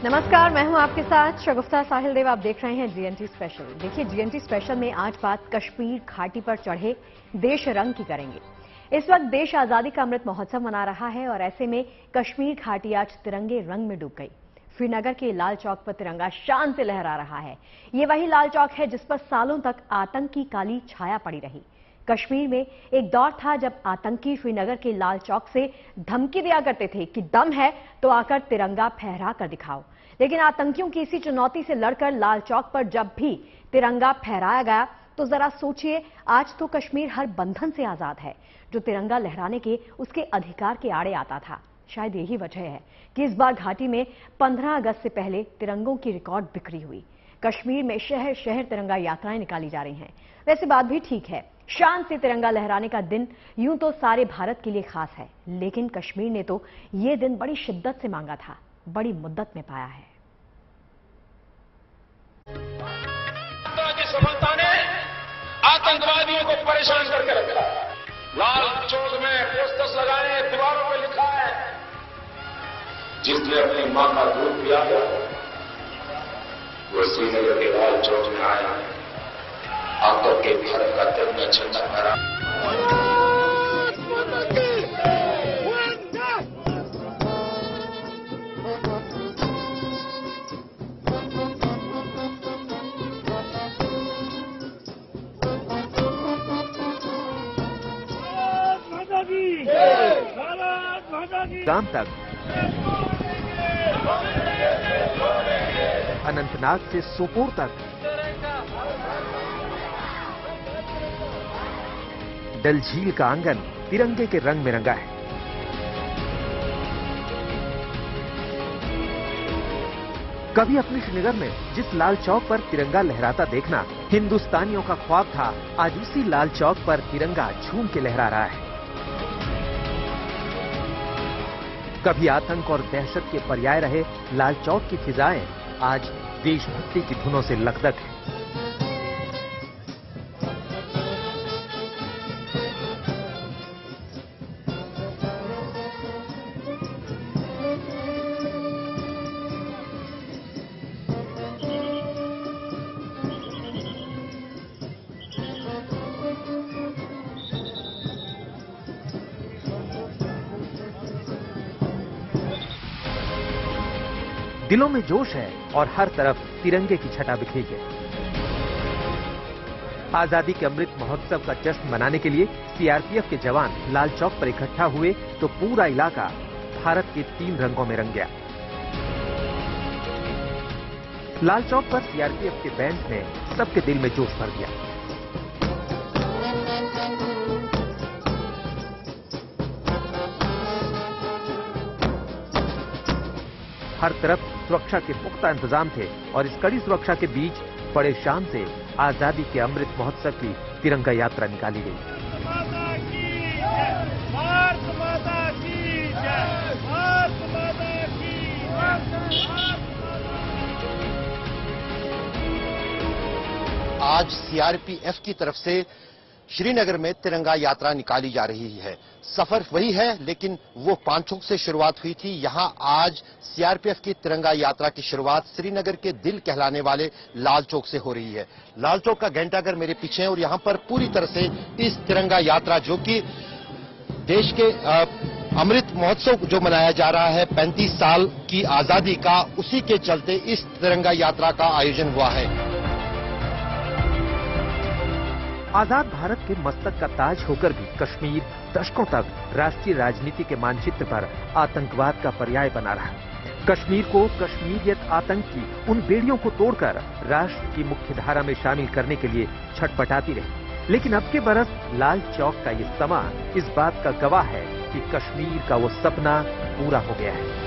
नमस्कार, मैं हूं आपके साथ शगुफ्ता साहिल देव। आप देख रहे हैं जीएनटी स्पेशल। देखिए, जीएनटी स्पेशल में आज बात कश्मीर घाटी पर चढ़े देश रंग की करेंगे। इस वक्त देश आजादी का अमृत महोत्सव मना रहा है और ऐसे में कश्मीर घाटी आज तिरंगे रंग में डूब गई। श्रीनगर के लाल चौक पर तिरंगा शान से लहरा रहा है। ये वही लाल चौक है जिस पर सालों तक आतंक की काली छाया पड़ी रही। कश्मीर में एक दौर था जब आतंकी श्रीनगर के लाल चौक से धमकी दिया करते थे कि दम है तो आकर तिरंगा फहरा कर दिखाओ। लेकिन आतंकियों की इसी चुनौती से लड़कर लाल चौक पर जब भी तिरंगा फहराया गया तो जरा सोचिए, आज तो कश्मीर हर बंधन से आजाद है जो तिरंगा लहराने के उसके अधिकार के आड़े आता था। शायद यही वजह है कि इस बार घाटी में 15 अगस्त से पहले तिरंगों की रिकॉर्ड बिक्री हुई। कश्मीर में शहर शहर तिरंगा यात्राएं निकाली जा रही हैं। वैसे बात भी ठीक है, शान से तिरंगा लहराने का दिन यूं तो सारे भारत के लिए खास है, लेकिन कश्मीर ने तो ये दिन बड़ी शिद्दत से मांगा था, बड़ी मुद्दत में पाया है। की सफलता ने आतंकवादियों को परेशान करके रखा। लाल चौक में पोस्टर्स लगाए, दीवारों पर लिखा है, जिसने अपनी मां का दूध पिया था वो श्रीनगर के लाल चौक में आया, आकर के भारत का तिरंगा झंडा फहरा। गांव तक, अनंतनाग से सोपोर तक, डल झील का आंगन तिरंगे के रंग में रंगा है। कभी अपने श्रीनगर में जिस लाल चौक पर तिरंगा लहराता देखना हिंदुस्तानियों का ख्वाब था, आज उसी लाल चौक पर तिरंगा झूम के लहरा रहा है। कभी आतंक और दहशत के पर्याय रहे लाल चौक की फिजाएं आज देशभक्ति की धुनों से लकदक है। दिलों में जोश है और हर तरफ तिरंगे की छटा बिखरी है। आजादी के अमृत महोत्सव का जश्न मनाने के लिए सीआरपीएफ के जवान लाल चौक पर इकट्ठा हुए तो पूरा इलाका भारत के 3 रंगों में रंग गया। लाल चौक पर सीआरपीएफ के बैंड ने सबके दिल में जोश भर दिया। हर तरफ सुरक्षा के पुख्ता इंतजाम थे और इस कड़ी सुरक्षा के बीच बड़े शान से आजादी के अमृत महोत्सव की तिरंगा यात्रा निकाली गई। आज सीआरपीएफ की तरफ से श्रीनगर में तिरंगा यात्रा निकाली जा रही है। सफर वही है, लेकिन वो पांचोक से शुरुआत हुई थी। यहां आज सीआरपीएफ की तिरंगा यात्रा की शुरुआत श्रीनगर के दिल कहलाने वाले लाल चौक से हो रही है। लाल चौक का घंटाघर मेरे पीछे है और यहां पर पूरी तरह से इस तिरंगा यात्रा, जो कि देश के अमृत महोत्सव जो मनाया जा रहा है 35 साल की आजादी का, उसी के चलते इस तिरंगा यात्रा का आयोजन हुआ है। आजाद भारत के मस्तक का ताज होकर भी कश्मीर दशकों तक राष्ट्रीय राजनीति के मानचित्र पर आतंकवाद का पर्याय बना रहा। कश्मीर को कश्मीरियत आतंक की उन बेड़ियों को तोड़कर राष्ट्र की मुख्य धारा में शामिल करने के लिए छटपटाती रही। लेकिन अब के बरस लाल चौक का ये समा इस बात का गवाह है कि कश्मीर का वो सपना पूरा हो गया है।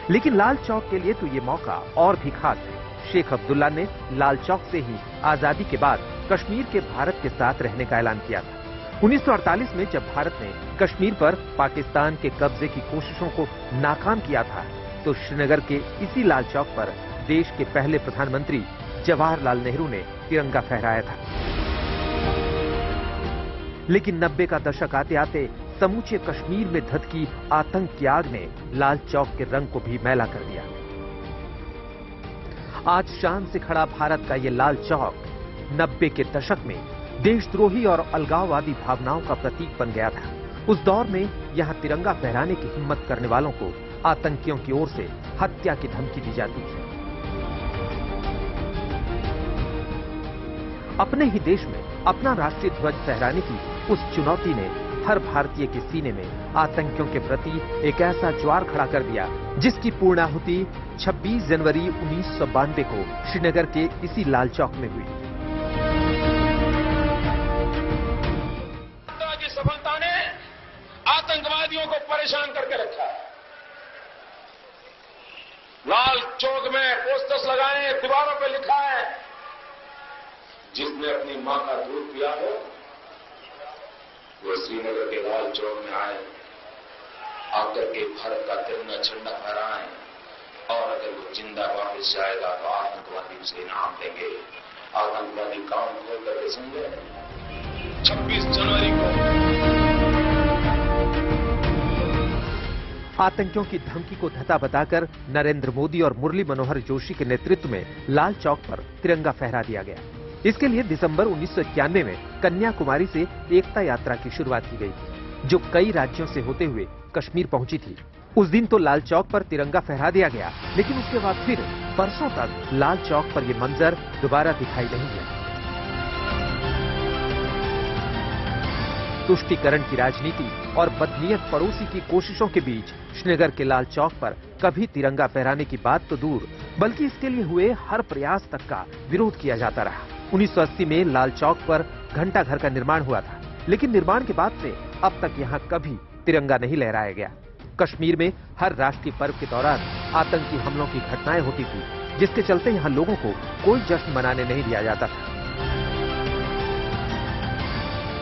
लेकिन लाल चौक के लिए तो ये मौका और भी खास है। शेख अब्दुल्ला ने लाल चौक से ही आजादी के बाद कश्मीर के भारत के साथ रहने का ऐलान किया था। 1948 में जब भारत ने कश्मीर पर पाकिस्तान के कब्जे की कोशिशों को नाकाम किया था, तो श्रीनगर के इसी लाल चौक पर देश के पहले प्रधानमंत्री जवाहरलाल नेहरू ने तिरंगा फहराया था। लेकिन 90 का दशक आते आते समूचे कश्मीर में धधकी आतंक की आग ने लाल चौक के रंग को भी मैला कर दिया। आज शान से खड़ा भारत का ये लाल चौक 90 के दशक में देशद्रोही और अलगाववादी भावनाओं का प्रतीक बन गया था। उस दौर में यहां तिरंगा फहराने की हिम्मत करने वालों को आतंकियों की ओर से हत्या की धमकी दी जाती थी। अपने ही देश में अपना राष्ट्रीय ध्वज फहराने की उस चुनौती ने हर भारतीय के सीने में आतंकियों के प्रति एक ऐसा ज्वार खड़ा कर दिया जिसकी पूर्णाहुति 26 जनवरी 1992 को श्रीनगर के इसी लाल चौक में हुई। की सफलता ने आतंकवादियों को परेशान करके रखा है। लाल चौक में पोस्टर्स लगाए, दीवारों पर लिखा है, जिसने अपनी मां का दूध पिया हो वो श्रीनगर के लाल चौक में आए, आकर के भारत का तिरंगा झंडा फहराएं, और अगर वो जिंदा वापस जाएगा तो आतंकवादी उसे इनाम देंगे। आतंकवादी काम खोल करके समझे 26 जनवरी को आतंकियों की धमकी को धता बताकर नरेंद्र मोदी और मुरली मनोहर जोशी के नेतृत्व में लाल चौक पर तिरंगा फहरा दिया गया। इसके लिए दिसंबर 1991 में कन्याकुमारी से एकता यात्रा की शुरुआत की गई, जो कई राज्यों से होते हुए कश्मीर पहुंची थी। उस दिन तो लाल चौक पर तिरंगा फहरा दिया गया, लेकिन उसके बाद फिर बरसों तक लाल चौक पर यह मंजर दोबारा दिखाई नहीं दिया। तुष्टीकरण की राजनीति और बदनीयत पड़ोसी की कोशिशों के बीच श्रीनगर के लाल चौक पर कभी तिरंगा फहराने की बात तो दूर, बल्कि इसके लिए हुए हर प्रयास तक का विरोध किया जाता रहा। 1980 में लाल चौक पर घंटा घर का निर्माण हुआ था, लेकिन निर्माण के बाद से अब तक यहां कभी तिरंगा नहीं लहराया गया। कश्मीर में हर राष्ट्रीय पर्व के दौरान आतंकी हमलों की घटनाएं होती थी, जिसके चलते यहां लोगों को कोई जश्न मनाने नहीं दिया जाता था।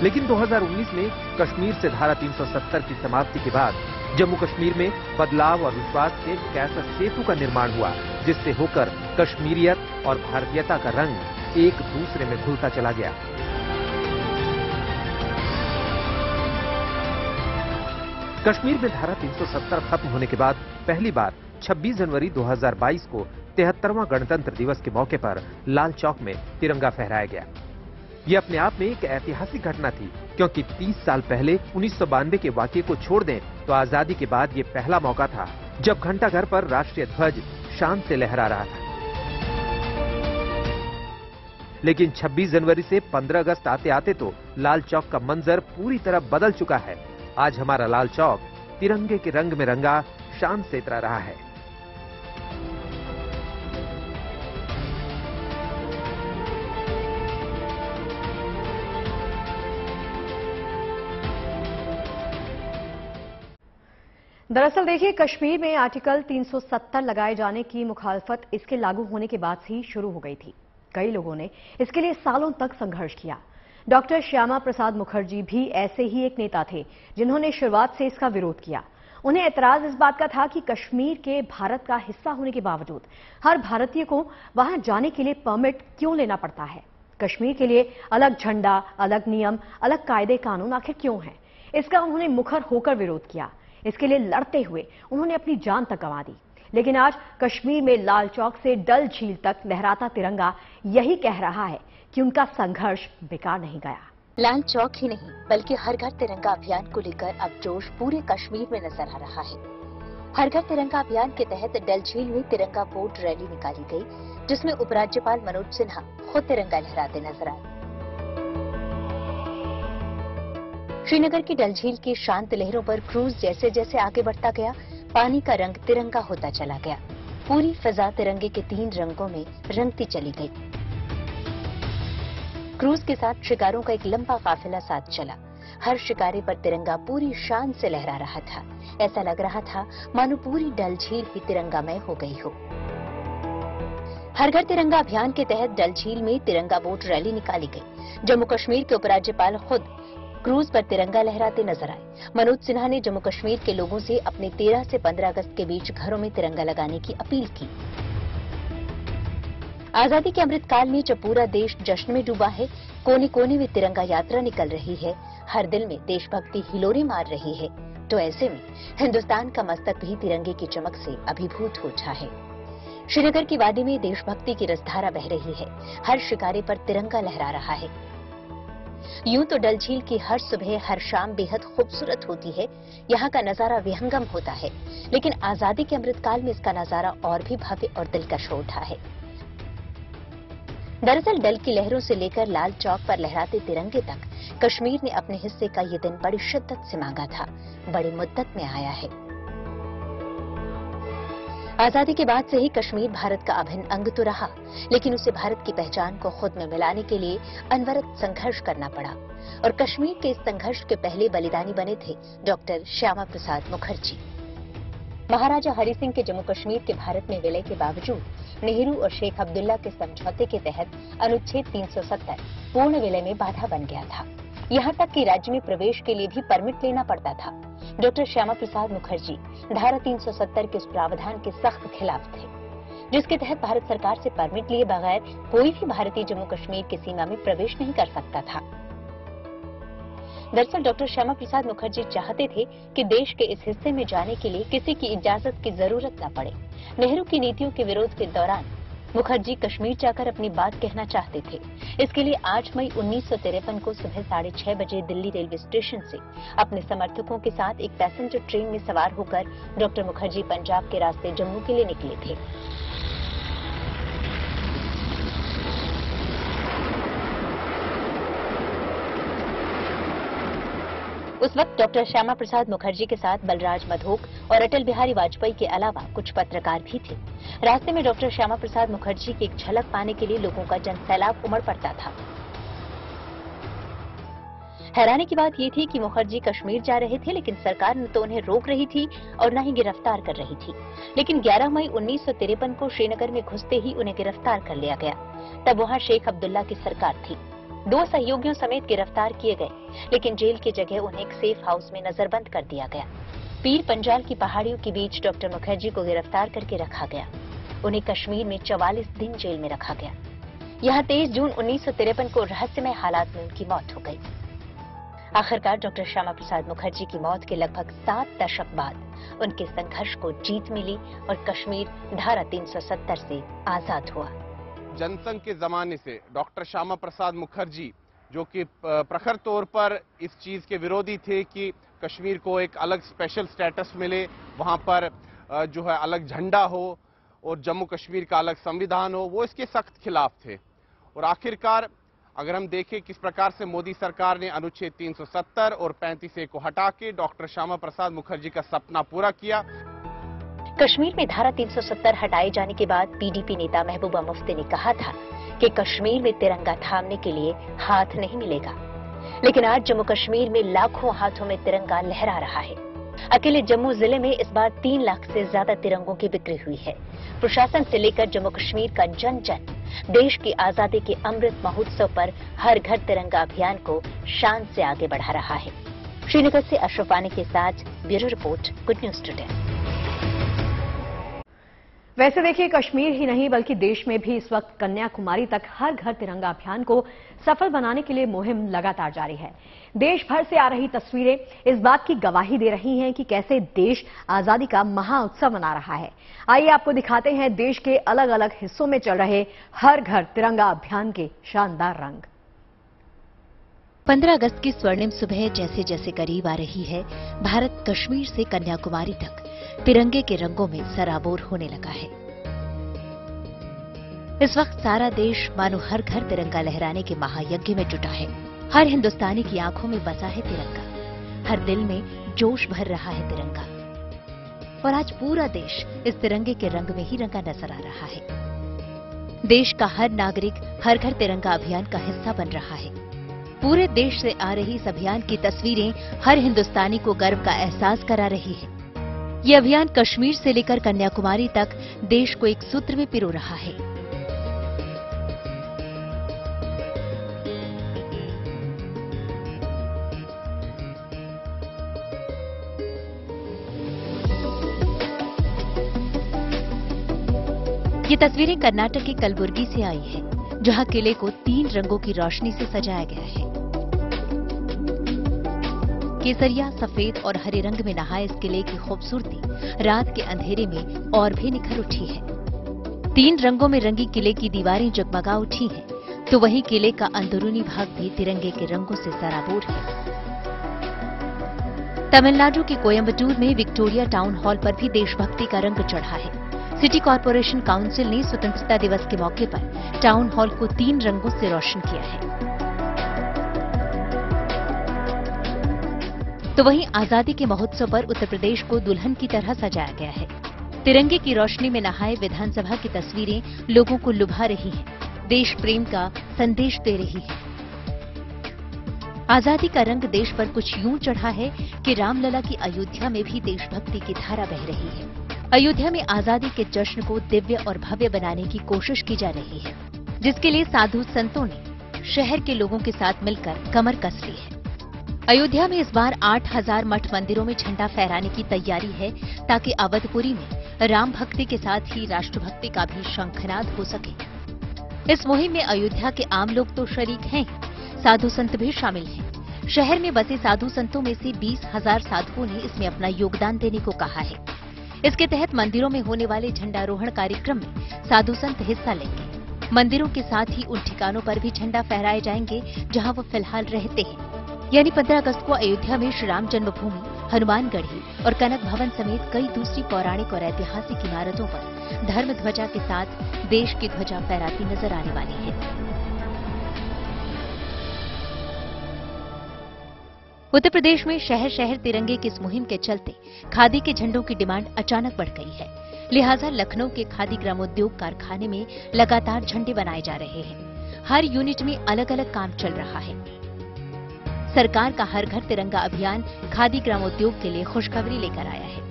लेकिन 2019 में कश्मीर से धारा 370 की समाप्ति के बाद जम्मू कश्मीर में बदलाव और विश्वास के एक ऐसा सेतु का निर्माण हुआ जिससे होकर कश्मीरियत और भारतीयता का रंग एक दूसरे में घुलता चला गया। कश्मीर में धारा 370 खत्म होने के बाद पहली बार 26 जनवरी 2022 को 73वां गणतंत्र दिवस के मौके पर लाल चौक में तिरंगा फहराया गया। ये अपने आप में एक ऐतिहासिक घटना थी, क्योंकि 30 साल पहले 1992 के वाकये को छोड़ दें तो आजादी के बाद ये पहला मौका था जब घंटाघर पर राष्ट्रीय ध्वज शान से लहरा रहा था। लेकिन 26 जनवरी से 15 अगस्त आते आते तो लाल चौक का मंजर पूरी तरह बदल चुका है। आज हमारा लाल चौक तिरंगे के रंग में रंगा शान से इतरा रहा है। दरअसल देखिए, कश्मीर में आर्टिकल 370 लगाए जाने की मुखालफत इसके लागू होने के बाद से ही शुरू हो गई थी। कई लोगों ने इसके लिए सालों तक संघर्ष किया। डॉक्टर श्यामा प्रसाद मुखर्जी भी ऐसे ही एक नेता थे जिन्होंने शुरुआत से इसका विरोध किया। उन्हें एतराज इस बात का था कि कश्मीर के भारत का हिस्सा होने के बावजूद हर भारतीय को वहां जाने के लिए परमिट क्यों लेना पड़ता है। कश्मीर के लिए अलग झंडा, अलग नियम, अलग कायदे कानून आखिर क्यों हैं? इसका उन्होंने मुखर होकर विरोध किया। इसके लिए लड़ते हुए उन्होंने अपनी जान तक गंवा दी। लेकिन आज कश्मीर में लाल चौक से डल झील तक लहराता तिरंगा यही कह रहा है कि उनका संघर्ष बेकार नहीं गया। लाल चौक ही नहीं बल्कि हर घर तिरंगा अभियान को लेकर अब जोश पूरे कश्मीर में नजर आ रहा है। हर घर तिरंगा अभियान के तहत डल झील में तिरंगा बोट रैली निकाली गई, जिसमें उपराज्यपाल मनोज सिन्हा खुद तिरंगा लहराते नजर आए। श्रीनगर की डल झील की शांत लहरों पर क्रूज जैसे जैसे आगे बढ़ता गया, पानी का रंग तिरंगा होता चला गया। पूरी फिजा तिरंगे के 3 रंगों में रंगती चली गई। क्रूज के साथ शिकारों का एक लंबा काफिला साथ चला। हर शिकारे पर तिरंगा पूरी शान से लहरा रहा था। ऐसा लग रहा था मानो पूरी डल झील ही तिरंगामय हो गई हो। हर घर तिरंगा अभियान के तहत डल झील में तिरंगा बोट रैली निकाली गई। जम्मू कश्मीर के उपराज्यपाल खुद क्रूज पर तिरंगा लहराते नजर आए। मनोज सिन्हा ने जम्मू कश्मीर के लोगों से अपने 13 से 15 अगस्त के बीच घरों में तिरंगा लगाने की अपील की। आजादी के अमृतकाल में जब पूरा देश जश्न में डूबा है, कोने कोने में तिरंगा यात्रा निकल रही है, हर दिल में देशभक्ति हिलोरे मार रही है, तो ऐसे में हिंदुस्तान का मस्तक भी तिरंगे की चमक से अभिभूत हो उठा है। श्रीनगर की वादी में देशभक्ति की रसधारा बह रही है, हर शिकारे पर तिरंगा लहरा रहा है। यूं तो डल झील की हर सुबह हर शाम बेहद खूबसूरत होती है, यहाँ का नजारा विहंगम होता है, लेकिन आजादी के अमृतकाल में इसका नजारा और भी भव्य और दिलकश हो उठा है। दरअसल डल की लहरों से लेकर लाल चौक पर लहराते तिरंगे तक कश्मीर ने अपने हिस्से का ये दिन बड़ी शिद्दत से मांगा था, बड़ी मुद्दत में आया है। आजादी के बाद से ही कश्मीर भारत का अभिन्न अंग तो रहा, लेकिन उसे भारत की पहचान को खुद में मिलाने के लिए अनवरत संघर्ष करना पड़ा, और कश्मीर के इस संघर्ष के पहले बलिदानी बने थे डॉक्टर श्यामा प्रसाद मुखर्जी। महाराजा हरि सिंह के जम्मू कश्मीर के भारत में विलय के बावजूद नेहरू और शेख अब्दुल्ला के समझौते के तहत अनुच्छेद 370 पूर्ण विलय में बाधा बन गया था। यहाँ तक कि राज्य में प्रवेश के लिए भी परमिट लेना पड़ता था। डॉक्टर श्यामा प्रसाद मुखर्जी धारा 370 के उस प्रावधान के सख्त खिलाफ थे, जिसके तहत भारत सरकार से परमिट लिए बगैर कोई भी भारतीय जम्मू कश्मीर की सीमा में प्रवेश नहीं कर सकता था। दरअसल डॉक्टर श्यामा प्रसाद मुखर्जी चाहते थे कि देश के इस हिस्से में जाने के लिए किसी की इजाजत की जरूरत न पड़े। नेहरू की नीतियों के विरोध के दौरान मुखर्जी कश्मीर जाकर अपनी बात कहना चाहते थे। इसके लिए 8 मई 1953 को सुबह 6:30 बजे दिल्ली रेलवे स्टेशन से अपने समर्थकों के साथ एक पैसेंजर ट्रेन में सवार होकर डॉक्टर मुखर्जी पंजाब के रास्ते जम्मू के लिए निकले थे। उस वक्त डॉक्टर श्यामा प्रसाद मुखर्जी के साथ बलराज मधोक और अटल बिहारी वाजपेयी के अलावा कुछ पत्रकार भी थे। रास्ते में डॉक्टर श्यामा प्रसाद मुखर्जी की एक झलक पाने के लिए लोगों का जनसैलाब उमड़ पड़ता था। हैरानी की बात यह थी कि मुखर्जी कश्मीर जा रहे थे, लेकिन सरकार न तो उन्हें रोक रही थी और न ही गिरफ्तार कर रही थी। लेकिन 11 मई 1953 को श्रीनगर में घुसते ही उन्हें गिरफ्तार कर लिया गया। तब वहां शेख अब्दुल्ला की सरकार थी। 2 सहयोगियों समेत गिरफ्तार किए गए, लेकिन जेल की जगह उन्हें एक सेफ हाउस में नजरबंद कर दिया गया। पीर पंजाल की पहाड़ियों के बीच डॉक्टर मुखर्जी को गिरफ्तार करके रखा गया। उन्हें कश्मीर में 44 दिन जेल में रखा गया। यहाँ 23 जून 1953 को रहस्यमय हालात में उनकी मौत हो गई। आखिरकार डॉक्टर श्यामा प्रसाद मुखर्जी की मौत के लगभग 7 दशक बाद उनके संघर्ष को जीत मिली और कश्मीर धारा 370 से आजाद हुआ। जनसंघ के जमाने से डॉक्टर श्यामा प्रसाद मुखर्जी, जो कि प्रखर तौर पर इस चीज के विरोधी थे कि कश्मीर को एक अलग स्पेशल स्टेटस मिले, वहां पर जो है अलग झंडा हो और जम्मू कश्मीर का अलग संविधान हो, वो इसके सख्त खिलाफ थे। और आखिरकार अगर हम देखें किस प्रकार से मोदी सरकार ने अनुच्छेद 370 और 35A को हटा के डॉक्टर श्यामा प्रसाद मुखर्जी का सपना पूरा किया। कश्मीर में धारा 370 हटाए जाने के बाद पीडीपी नेता महबूबा मुफ्ती ने कहा था कि कश्मीर में तिरंगा थामने के लिए हाथ नहीं मिलेगा, लेकिन आज जम्मू कश्मीर में लाखों हाथों में तिरंगा लहरा रहा है। अकेले जम्मू जिले में इस बार 3 लाख से ज्यादा तिरंगों की बिक्री हुई है। प्रशासन से लेकर जम्मू कश्मीर का जन जन देश की आजादी के अमृत महोत्सव पर हर घर तिरंगा अभियान को शान से आगे बढ़ा रहा है। श्रीनगर से अशरफ वानी के साथ bureau report, good news today. वैसे देखिए, कश्मीर ही नहीं बल्कि देश में भी इस वक्त कन्याकुमारी तक हर घर तिरंगा अभियान को सफल बनाने के लिए मुहिम लगातार जारी है। देश भर से आ रही तस्वीरें इस बात की गवाही दे रही हैं कि कैसे देश आजादी का महाउत्सव मना रहा है। आइए आपको दिखाते हैं देश के अलग अलग हिस्सों में चल रहे हर घर तिरंगा अभियान के शानदार रंग। 15 अगस्त की स्वर्णिम सुबह जैसे जैसे करीब आ रही है, भारत कश्मीर से कन्याकुमारी तक तिरंगे के रंगों में सराबोर होने लगा है। इस वक्त सारा देश मानो हर घर तिरंगा लहराने के महायज्ञ में जुटा है। हर हिंदुस्तानी की आंखों में बसा है तिरंगा, हर दिल में जोश भर रहा है तिरंगा, और आज पूरा देश इस तिरंगे के रंग में ही रंगा नजर आ रहा है। देश का हर नागरिक हर घर तिरंगा अभियान का हिस्सा बन रहा है। पूरे देश से आ रही इस अभियान की तस्वीरें हर हिंदुस्तानी को गर्व का एहसास करा रही है। ये अभियान कश्मीर से लेकर कन्याकुमारी तक देश को एक सूत्र में पिरो रहा है। ये तस्वीरें कर्नाटक के कलबुर्गी से आई हैं, जहां किले को 3 रंगों की रोशनी से सजाया गया है। केसरिया, सफेद और हरे रंग में नहाए इस किले की खूबसूरती रात के अंधेरे में और भी निखर उठी है। 3 रंगों में रंगी किले की दीवारें जगमगा उठी हैं, तो वहीं किले का अंदरूनी भाग भी तिरंगे के रंगों से सराबोर है। तमिलनाडु के कोयम्बटूर में विक्टोरिया टाउन हॉल पर भी देशभक्ति का रंग चढ़ा है। सिटी कॉरपोरेशन काउंसिल ने स्वतंत्रता दिवस के मौके पर टाउन हॉल को 3 रंगों से रोशन किया है। तो वहीं आजादी के महोत्सव पर उत्तर प्रदेश को दुल्हन की तरह सजाया गया है। तिरंगे की रोशनी में नहाए विधानसभा की तस्वीरें लोगों को लुभा रही हैं, देश प्रेम का संदेश दे रही है। आजादी का रंग देश पर कुछ यूं चढ़ा है कि रामलला की अयोध्या में भी देशभक्ति की धारा बह रही है। अयोध्या में आजादी के जश्न को दिव्य और भव्य बनाने की कोशिश की जा रही है, जिसके लिए साधु संतों ने शहर के लोगों के साथ मिलकर कमर कस ली है। अयोध्या में इस बार 8000 मठ मंदिरों में झंडा फहराने की तैयारी है, ताकि अवधपुरी में राम भक्ति के साथ ही राष्ट्रभक्ति का भी शंखनाद हो सके। इस मुहिम में अयोध्या के आम लोग तो शरीक हैं, साधु संत भी शामिल हैं। शहर में बसे साधु संतों में से 20,000 साधुओं ने इसमें अपना योगदान देने को कहा है। इसके तहत मंदिरों में होने वाले झंडारोहण कार्यक्रम में साधु संत हिस्सा लेंगे। मंदिरों के साथ ही उन ठिकानों पर भी झंडा फहराए जाएंगे जहां वो फिलहाल रहते हैं। यानी 15 अगस्त को अयोध्या में श्री राम जन्मभूमि, हनुमानगढ़ी और कनक भवन समेत कई दूसरी पौराणिक और ऐतिहासिक इमारतों पर धर्म ध्वजा के साथ देश की ध्वजा फहराती नजर आने वाली है। उत्तर प्रदेश में शहर शहर तिरंगे की इस मुहिम के चलते खादी के झंडों की डिमांड अचानक बढ़ गई है। लिहाजा लखनऊ के खादी ग्रामोद्योग कारखाने में लगातार झंडे बनाए जा रहे हैं। हर यूनिट में अलग अलग काम चल रहा है। सरकार का हर घर तिरंगा अभियान खादी ग्रामोद्योग के लिए खुशखबरी लेकर आया है।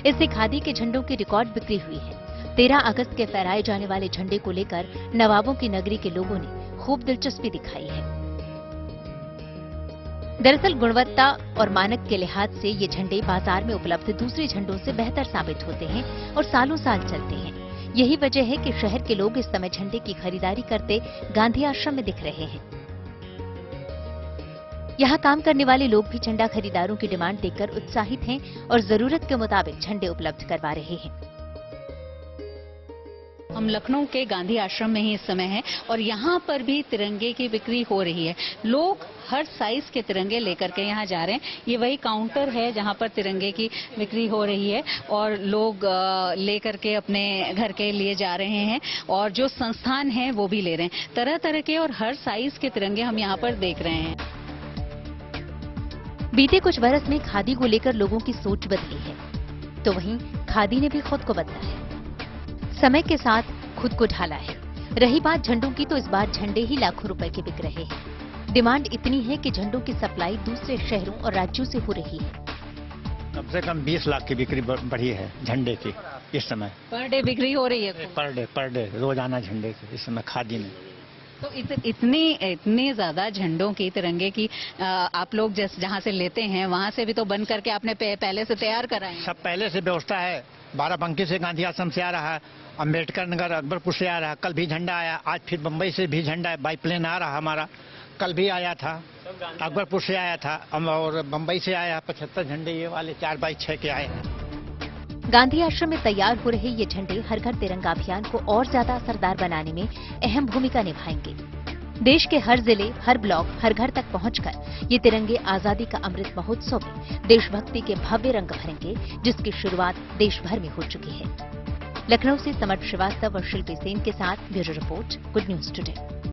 इससे खादी के झंडों की रिकॉर्ड बिक्री हुई है। 13 अगस्त के फहराए जाने वाले झंडे को लेकर नवाबों की नगरी के लोगों ने खूब दिलचस्पी दिखाई है। दरअसल गुणवत्ता और मानक के लिहाज से ये झंडे बाजार में उपलब्ध दूसरे झंडों से बेहतर साबित होते हैं और सालों साल चलते हैं। यही वजह है कि शहर के लोग इस समय झंडे की खरीदारी करते गांधी आश्रम में दिख रहे हैं। यहाँ काम करने वाले लोग भी झंडा खरीदारों की डिमांड देखकर उत्साहित हैं और जरूरत के मुताबिक झंडे उपलब्ध करवा रहे हैं। हम लखनऊ के गांधी आश्रम में ही इस समय हैं और यहाँ पर भी तिरंगे की बिक्री हो रही है। लोग हर साइज के तिरंगे लेकर के यहाँ जा रहे हैं। ये वही काउंटर है जहाँ पर तिरंगे की बिक्री हो रही है और लोग लेकर के अपने घर के लिए जा रहे हैं और जो संस्थान हैं वो भी ले रहे हैं। तरह तरह के और हर साइज के तिरंगे हम यहाँ पर देख रहे हैं। बीते कुछ बरस में खादी को लेकर लोगों की सोच बदली है, तो वहीं खादी ने भी खुद को बदला है। समय के साथ खुद को ढाला है। रही बात झंडों की, तो इस बार झंडे ही लाखों रुपए के बिक रहे हैं। डिमांड इतनी है कि झंडों की सप्लाई दूसरे शहरों और राज्यों से हो रही है। कम से कम 20 लाख की बिक्री बढ़ी है झंडे की इस समय। पर डे बिक्री हो रही है? पर डे रोजाना झंडे की इस समय खादी में। तो इतनी ज्यादा झंडों की तिरंगे की आप लोग जहां से लेते हैं वहां से भी तो बन करके आपने पहले से तैयार कराए? सब पहले से व्यवस्था है। बाराबंकी से गांधी आश्रम से आ रहा है, अम्बेडकर नगर अकबरपुर से आ रहा है। कल भी झंडा आया, आज फिर बम्बई से भी झंडा बाईप्लेन आ रहा हमारा। कल भी आया था, अकबरपुर से आया था और बम्बई से आया। 75 झंडे ये वाले 4x6 के आए हैं। गांधी आश्रम में तैयार हो रहे ये झंडे हर घर तिरंगा अभियान को और ज्यादा असरदार बनाने में अहम भूमिका निभाएंगे। देश के हर जिले, हर ब्लॉक, हर घर तक पहुंचकर ये तिरंगे आजादी का अमृत महोत्सव में देशभक्ति के भव्य रंग भरेंगे, जिसकी शुरुआत देश भर में हो चुकी है। लखनऊ से समर्थ श्रीवास्तव और शिल्पी सेन के साथ bureau report, good news today.